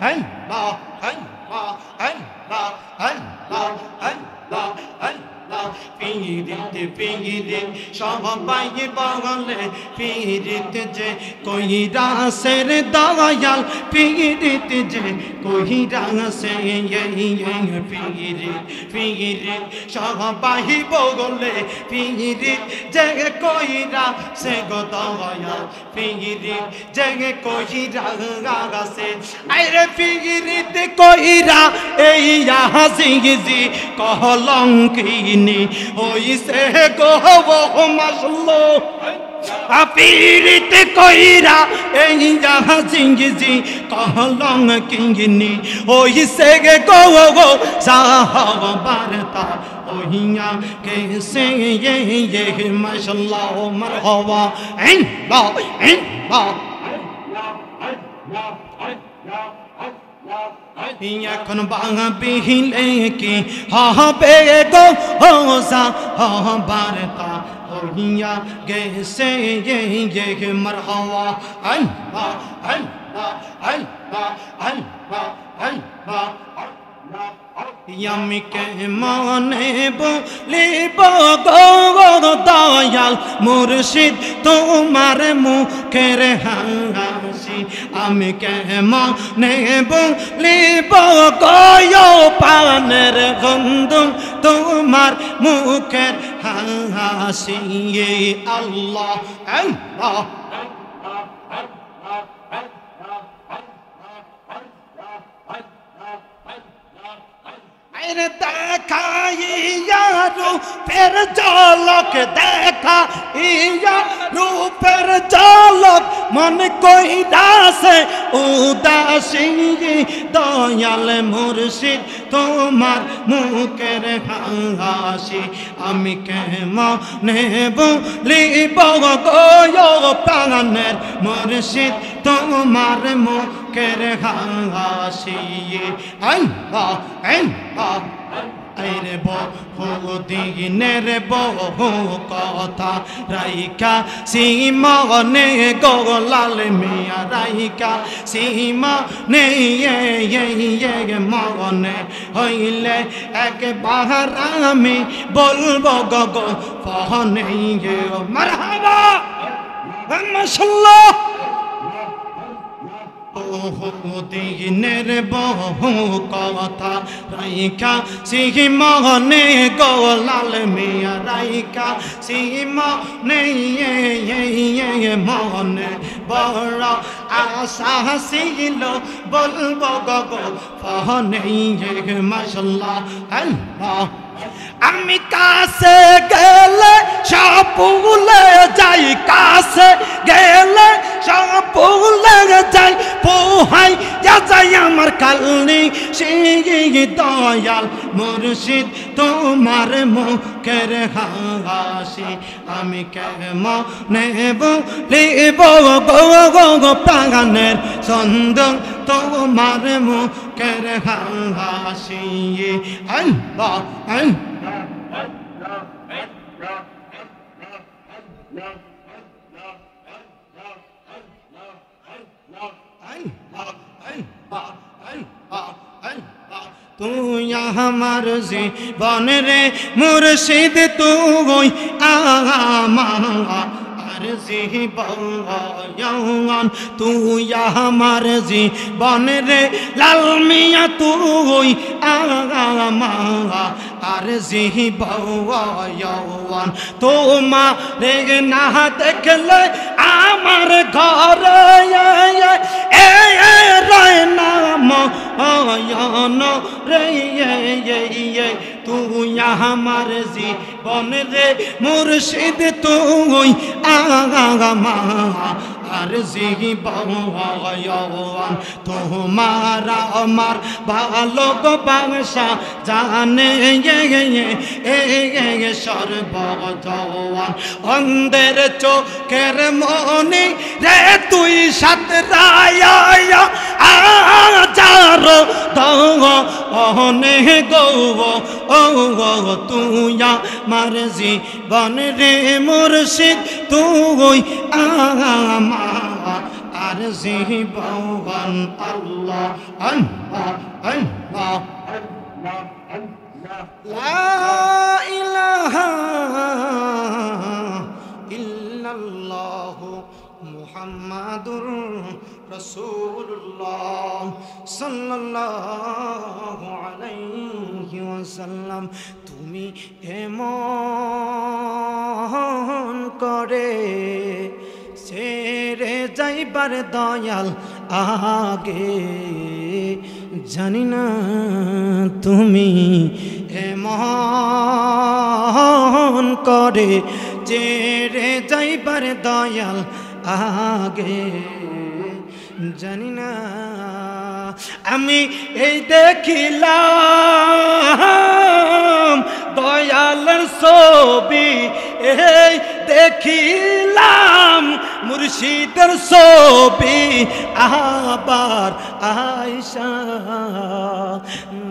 Allah, Allah, Allah, Allah, Allah, Allah. Pirit সবাই বলে পিরিত যে কইরা সের দয়াল পিরিত যে কইরা সে পিরিত সবাই বলে পিরিত যে কইরা সে গো দয়াল পিরিত যে কইরা সে আরে পিরিত কইরা এই হাসিজি কলঙ্কিনী হইছে গো মাশাআল্লাহ পিরিত কইরা এই হাসিজি কলঙ্কিনী হইছে গো সাহাবারতা ওহিয়া কেসে ये মাশাআল্লাহ মারহাবা আল্লাহ আল্লাহ এখন বাঙা বিহিলে কি হবে গো সাহাবারতা ওহিয়া গেছে ये মারহাবা আল্লাহ আল্লাহ আল্লাহ আল্লাহ আল্লাহ আমি কেমনে বলিব গো দয়াল মুর্শিদ তোমার মুখের হাসি আমি কেমনে বলিব গো পানের গন্ধ তোমার মুখের হাসি আল্লাহ আল্লাহ দেখা রূপের ঝলক দেখা রূপের ঝলক মন কইরাছে উদাসী দয়াল মুর্শিদ তোমার মুখের হাসি আমি কেমনে বলিব গো প্রাণের মুর্শিদ তোমার মুখের হাসি আল্লাহ আল্লাহ আইরে বহু দিনের বহু কথা রাইকা সীমনে গোলাল মিয়া রাইকা সীমনে মনে হইলে একবার আমি বলবো গো ফহনে মারহাবা মাশাআল্লাহ বহু দিনের বহু কথা রাইকা সিমনে গোলাল মিয়া রাইকা সিমনে মনে বড় আশা ছিল বলবো গো ফহনে মাশাআল্লাহ আল্লাহ আমি কাছে গেলে সব ভুলে যাই কাছে গেলে সব ভুলে যাই পোহাই যাই আমার কালনি সেই দয়াল মুর্শিদ তোমার মুখের হাসি আমি কেমনে বলিব গো প্রাণের ছন্দ তোমার মুখের হাসি আল্লাহ তুই আমার জীবন রে মুর্শিদ তুই আমার জীবন তুই আমার জীবন রে লাল মিয়া তুই আমার জীবন তোমারে না দেখলে আমার ঘরে নাম রে তুই আমার জীবন রে মুর্শিদ তুই আমার জীবন তোমার আমার ভালোবাসা জানে সর্বজওয়ান অন্ধের চোখের মনি রে তুই সাত রায়া আজার দনে গো তুই আমার জীবন রে মুর্শিদ তুই আমার জীবন আল্লাহ আল্লাহ আল্লাহ লা ইলাহা ইল্লাল্লাহু মুহাম্মাদুর রাসূলুল্লাহ সাল্লাল্লাহু আলাইহি ওয়াসাল্লাম। তুমি এমন করে ছেড়ে যাইবার দয়াল আগে জানি না তুমি এমন করে ছেড়ে যাইবার দয়াল আগে জানি না। আমি এই দেখিলাম দয়ালের ছবি, এই দেখিলাম মুর্শিদের ছবি, আবার আয়শা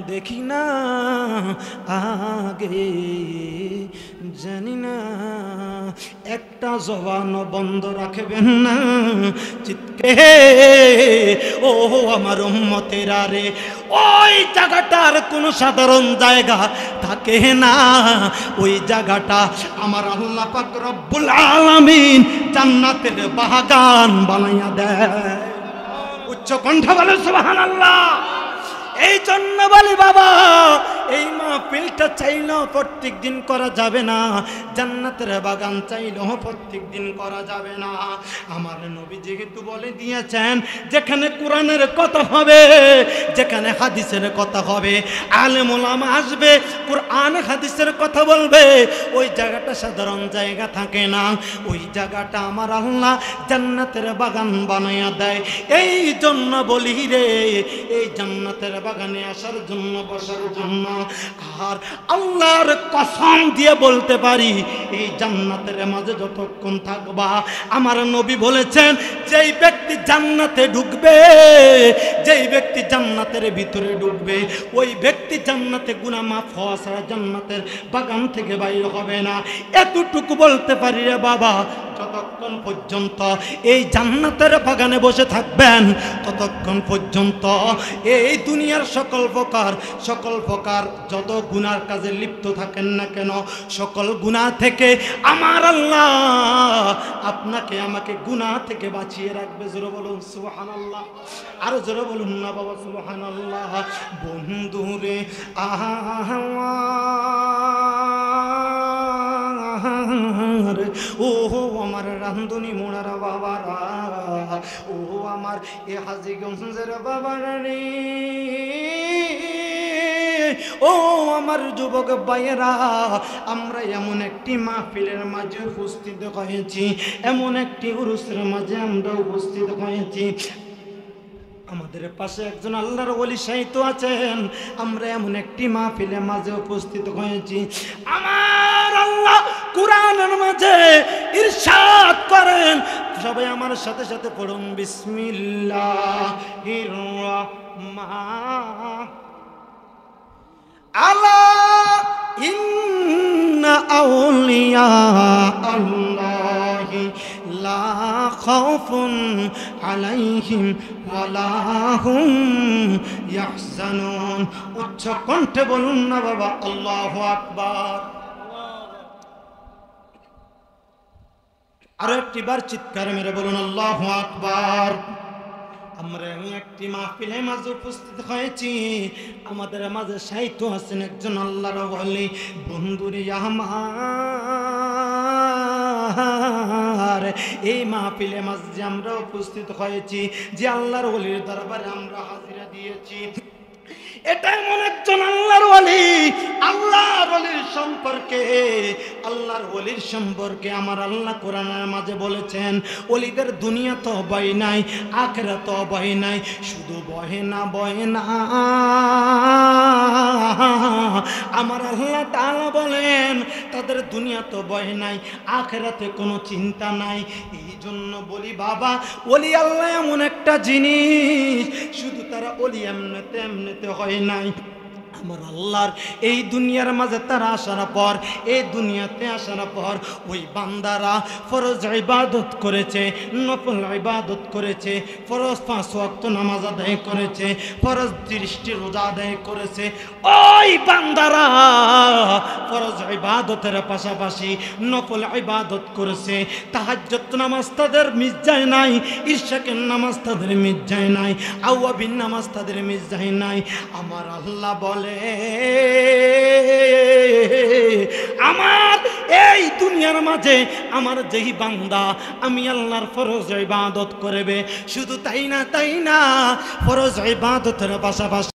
দেখি না আগে জানি না। একটা জবান বন্ধ রাখবেন না, চিৎকে ও আমার উম্মতেরা রে, ওই জায়গাটার কোনো সাধারণ জায়গা থাকে না। ওই জায়গাটা আমার আল্লাহ পাক রব্বুল আলামিন জান্নাতের বাগান বানাইয়া দেয়। উচ্চ কণ্ঠ বলে সুবহানাল্লাহ। এই জন্য বলি বাবা, এই মাহফিলটা চাইলেও প্রত্যেক দিন করা যাবে না, জান্নাতের বাগান চাইলেও প্রত্যেক দিন করা যাবে না। আমার নবী যেহেতু বলে দিয়েছেন, যেখানে কোরআনের কথা হবে, যেখানে হাদিসের কথা হবে, আলেম ওলামা আসবে, কোরআন হাদিসের কথা বলবে, ওই জায়গাটা সাধারণ জায়গা থাকে না। ওই জায়গাটা আমার আল্লাহ জান্নাতের বাগান বানাইয়া দেয়। এই জন্য বলি রে, এই জান্নাতের বাগানে আসার জন্য, বসার জন্য, আর আল্লাহর কসম দিয়ে বলতে পারি, এই জান্নাতের মাঝে যতক্ষণ থাকবা, আমার নবী বলেছেন, যেই ব্যক্তি জান্নাতে ঢুকবে, যেই ব্যক্তি জান্নাতের ভিতরে ঢুকবে, ওই ব্যক্তি জান্নাতে গুনাহ মাফ হওয়া ছাড়া জান্নাতের বাগান থেকে বাইরে হবে না। এতটুকু বলতে পারি রে বাবা, যতক্ষণ পর্যন্ত এই জান্নাতের বাগানে বসে থাকবেন, ততক্ষণ পর্যন্ত এই দুনিয়ার সকল প্রকার যত গুনার কাজে লিপ্ত থাকেন না কেন, সকল গুনাহ থেকে আমার আল্লাহ আপনাকে আমাকে গুনাহ থেকে বাঁচিয়ে রাখবে। জোরে বলুন সুবহানাল্লাহ। আরো জোরে বলুন না বাবা সুবহানাল্লাহ। বন্ধুরে ও আমার রান্ধুনি মোড়ারা বাবারা, ও আমার এ হাজীগঞ্জের বাবারা রে, ও আমার যুবক ভাইয়েরা, আমরা এমন একটি মাহফিলের মাঝে উপস্থিত হয়েছি, এমন একটি উরুসের মাঝে আমরা উপস্থিত হয়েছি। আমাদের পাশে একজন আল্লাহর ওলি সাহিত্য আছেন, আমরা এমন একটি মাহফিলের মাঝে উপস্থিত হয়েছি। আমার আল্লাহ কোরআনের মাঝে ইরশাদ করেন, সবাই আমার সাথে সাথে পড়ুন, বিসমিল্লাহির রাহমানির আলা ইন্না আউলিয়া আল্লাহি লা খাউফুন আলাইহিম ওয়ালা হুম ইয়াহজানুন। উচ্চ কণ্ঠে বলুন না বাবা আল্লাহু আকবার। আরো একটিবার চিৎকার মেরে বলুন আল্লাহু আকবার। আমরা একটি মাহফিলে মাঝে উপস্থিত হয়েছি, আমাদের মাঝে সাহিত্য আছেন একজন আল্লাহর ওলি। বন্ধুরে আমার এই মাহফিলে মাঝে আমরা উপস্থিত হয়েছি, যে আল্লাহর ওলির দরবারে আমরা হাজিরা দিয়েছি, এটা এমন একজন আল্লাহর ওলি। আল্লাহর ওলির সম্পর্কে আমার আল্লাহ কোরআনের মাঝে বলেছেন, ওলিদের দুনিয়া তো ভয় নাই, আখিরাত তো ভয় নাই, শুধু বহে না আমার আল্লাহ তাআলা বলেন, তাদের দুনিয়া তো ভয় নাই, আখিরাতে কোনো চিন্তা নাই। এই জন্য বলি বাবা, ওলি আল্লাহ এমন একটা জিনিস, শুধু তারা ওলি এমনিতে হয় নাই, আমার আল্লাহর এই দুনিয়ার মাঝে তারা আসার পর, এই দুনিয়াতে আসার পর ওই বান্দারা ফরজ ইবাদত করেছে, নফল ইবাদত করেছে, ফরজ 5 ওয়াক্ত নামাজ আদায় করেছে, ফরজ 30টি রোজা আদায় করেছে। ওই বান্দারা ফরজ ইবাদতের পাশাপাশি নফল ইবাদত করেছে। তাহাজ্জুদ নামাজ তাদের মিস যায় নাই, ইশাকের নামাজ তাদের মিস যায় নাই, আওয়াবিন নামাজ তাদের মিস যায় নাই। আমার আল্লাহ বলে আমার এই দুনিয়ার মাঝে আমার যেই বান্দা আমি আল্লাহর ফরজ ইবাদত করবে, শুধু তাই না ফরজ ইবাদতের পাশাপাশি